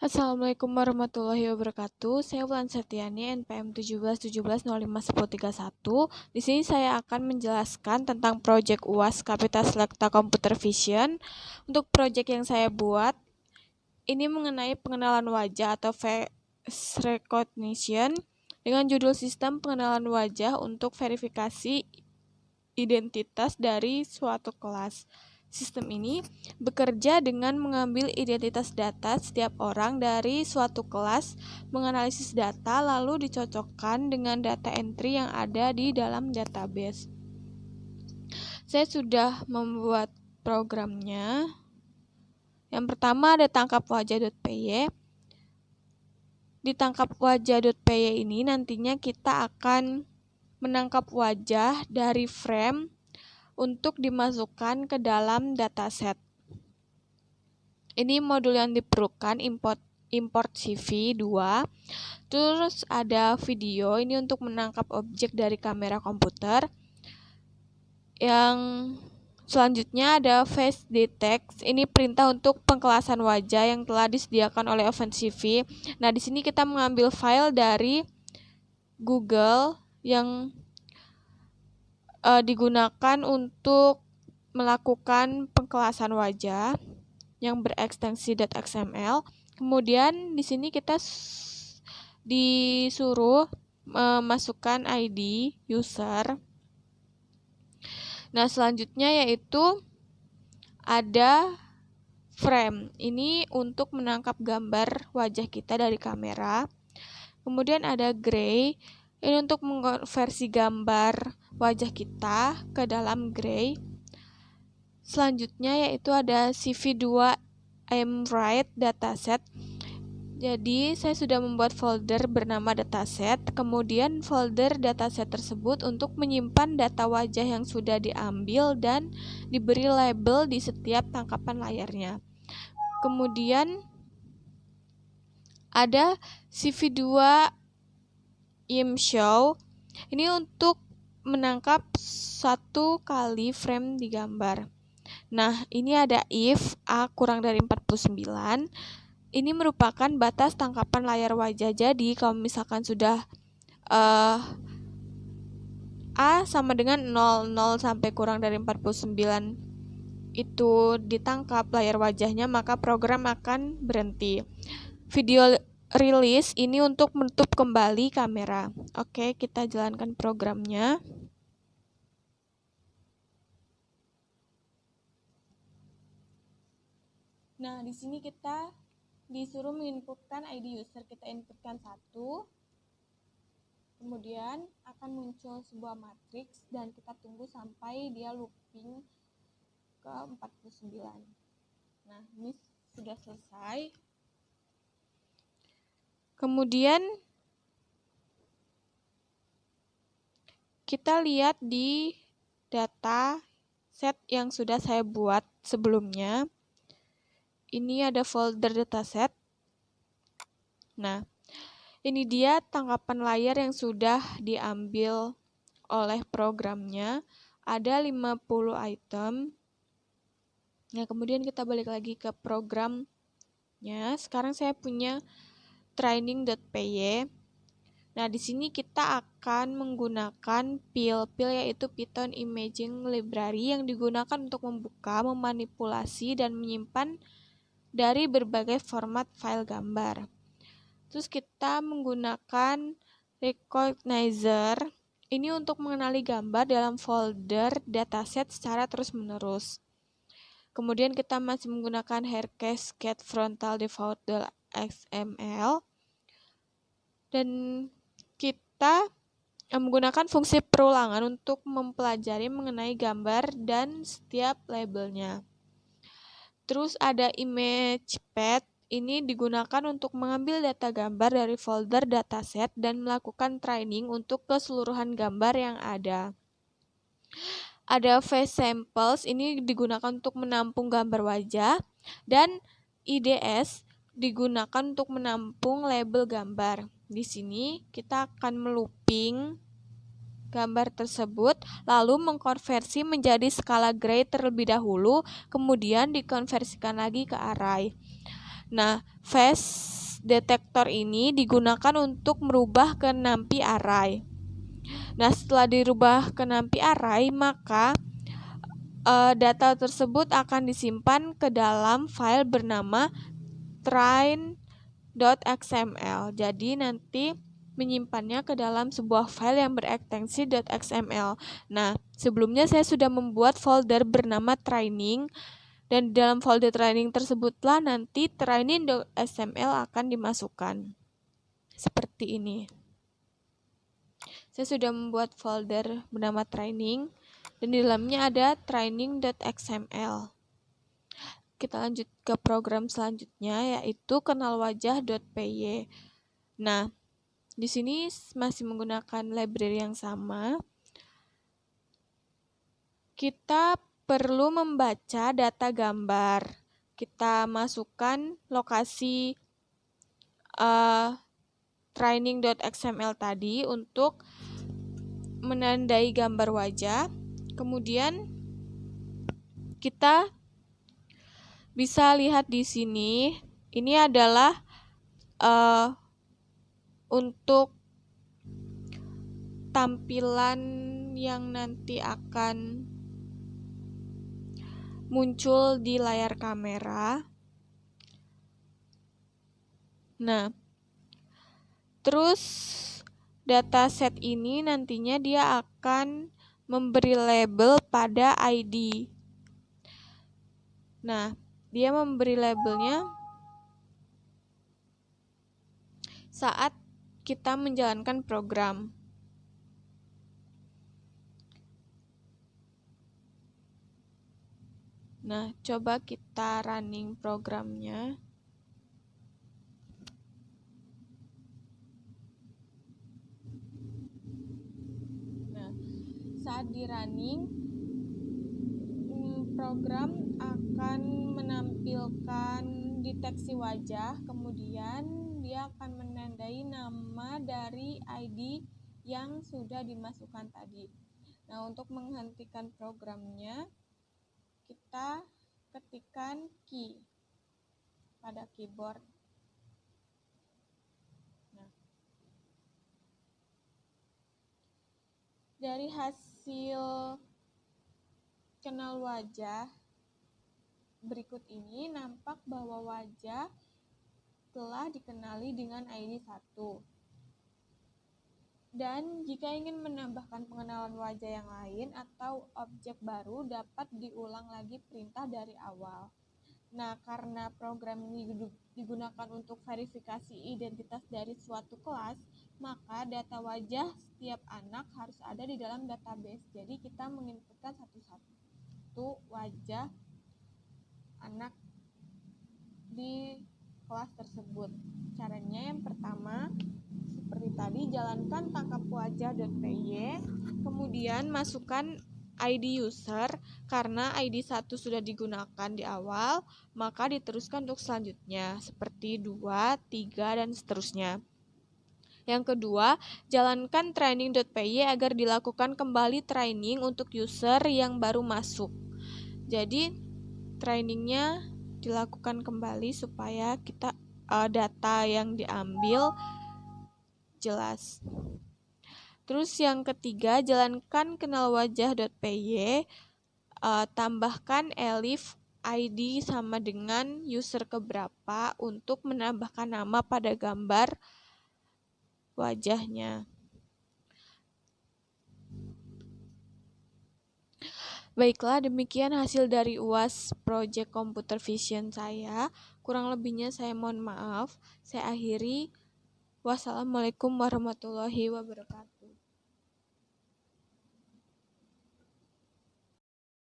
Assalamualaikum warahmatullahi wabarakatuh. Saya Wulan Septiani, NPM 1717051031. Di sini saya akan menjelaskan tentang proyek UAS Kapita Selecta Computer Vision. Untuk proyek yang saya buat, ini mengenai pengenalan wajah atau face recognition dengan judul sistem pengenalan wajah untuk verifikasi identitas dari suatu kelas. Sistem ini bekerja dengan mengambil identitas data setiap orang dari suatu kelas, menganalisis data, lalu dicocokkan dengan data entry yang ada di dalam database. Saya sudah membuat programnya. Yang pertama ada tangkap wajah.py. Di tangkap wajah.py ini nantinya kita akan menangkap wajah dari frame untuk dimasukkan ke dalam dataset. Ini modul yang diperlukan, import CV 2. Terus ada video, ini untuk menangkap objek dari kamera komputer. Yang selanjutnya ada face detect. Ini perintah untuk pengkelasan wajah yang telah disediakan oleh OpenCV. Nah, di sini kita mengambil file dari Google yang digunakan untuk melakukan pengkelasan wajah yang berekstensi .xml. Kemudian di sini kita disuruh memasukkan ID user. Nah, selanjutnya yaitu ada frame. Ini untuk menangkap gambar wajah kita dari kamera. Kemudian ada gray. Ini untuk mengonversi gambar wajah kita ke dalam gray. Selanjutnya yaitu ada CV2 ImWrite dataset. Jadi saya sudah membuat folder bernama dataset, kemudian folder dataset tersebut untuk menyimpan data wajah yang sudah diambil dan diberi label di setiap tangkapan layarnya. Kemudian ada CV2 ImShow. Ini untuk menangkap satu kali frame di gambar. Nah, ini ada if A kurang dari 49. Ini merupakan batas tangkapan layar wajah. Jadi, kalau misalkan sudah A sama dengan 0 sampai kurang dari 49 itu ditangkap layar wajahnya, maka program akan berhenti. Video release ini untuk menutup kembali kamera. Oke, kita jalankan programnya. Nah, di sini kita disuruh menginputkan ID user. Kita inputkan 1. Kemudian akan muncul sebuah matriks dan kita tunggu sampai dia looping ke 49. Nah, ini sudah selesai. Kemudian kita lihat di data set yang sudah saya buat sebelumnya. Ini ada folder dataset. Nah, ini dia tangkapan layar yang sudah diambil oleh programnya. Ada 50 item. Nah, kemudian kita balik lagi ke programnya. Sekarang saya punya training.py. Nah, di sini kita akan menggunakan PIL yaitu Python Imaging Library yang digunakan untuk membuka, memanipulasi, dan menyimpan dari berbagai format file gambar. Terus kita menggunakan recognizer ini untuk mengenali gambar dalam folder dataset secara terus-menerus. Kemudian kita masih menggunakan haircase get frontal default.xml dan kita menggunakan fungsi perulangan untuk mempelajari mengenai gambar dan setiap labelnya. Terus ada image path. Ini digunakan untuk mengambil data gambar dari folder dataset dan melakukan training untuk keseluruhan gambar yang ada. Ada face samples, ini digunakan untuk menampung gambar wajah, dan IDS digunakan untuk menampung label gambar. Di sini kita akan melooping gambar tersebut, lalu mengkonversi menjadi skala gray terlebih dahulu, kemudian dikonversikan lagi ke array. Nah, face detector ini digunakan untuk merubah ke NumPy array. Nah, setelah dirubah ke NumPy array, maka data tersebut akan disimpan ke dalam file bernama train.xml. Jadi nanti menyimpannya ke dalam sebuah file yang berekstensi .xml. Nah, sebelumnya saya sudah membuat folder bernama training, dan di dalam folder training tersebutlah nanti training.xml akan dimasukkan. Seperti ini. Saya sudah membuat folder bernama training, dan di dalamnya ada training.xml. Kita lanjut ke program selanjutnya, yaitu kenalwajah.py. Nah, di sini masih menggunakan library yang sama. Kita perlu membaca data gambar. Kita masukkan lokasi training.xml tadi untuk menandai gambar wajah. Kemudian kita bisa lihat di sini, ini adalah untuk tampilan yang nanti akan muncul di layar kamera. Nah, terus dataset ini nantinya dia akan memberi label pada ID. Nah, dia memberi labelnya saat kita menjalankan program. Nah, coba kita running programnya. Nah, saat di running, program akan menampilkan deteksi wajah, kemudian dia akan menandai nama dari ID yang sudah dimasukkan tadi. Nah, untuk menghentikan programnya, kita ketikkan key pada keyboard. Nah, dari hasil kenal wajah berikut ini nampak bahwa wajah telah dikenali dengan ID 1. Dan jika ingin menambahkan pengenalan wajah yang lain atau objek baru, dapat diulang lagi perintah dari awal. Nah, karena program ini digunakan untuk verifikasi identitas dari suatu kelas, maka data wajah setiap anak harus ada di dalam database. Jadi kita menginputkan satu-satu wajah anak di kelas tersebut. Caranya yang pertama, seperti tadi, jalankan tangkap wajah.py, kemudian masukkan ID user. Karena ID 1 sudah digunakan di awal, maka diteruskan untuk selanjutnya, seperti 2, 3, dan seterusnya. Yang kedua, jalankan training.py agar dilakukan kembali training untuk user yang baru masuk. Jadi, trainingnya dilakukan kembali supaya kita data yang diambil jelas. Terus yang ketiga, jalankan kenalwajah.py, tambahkan elif ID sama dengan user keberapa untuk menambahkan nama pada gambar wajahnya. Baiklah, demikian hasil dari UAS Project Computer Vision saya. Kurang lebihnya saya mohon maaf. Saya akhiri. Wassalamualaikum warahmatullahi wabarakatuh.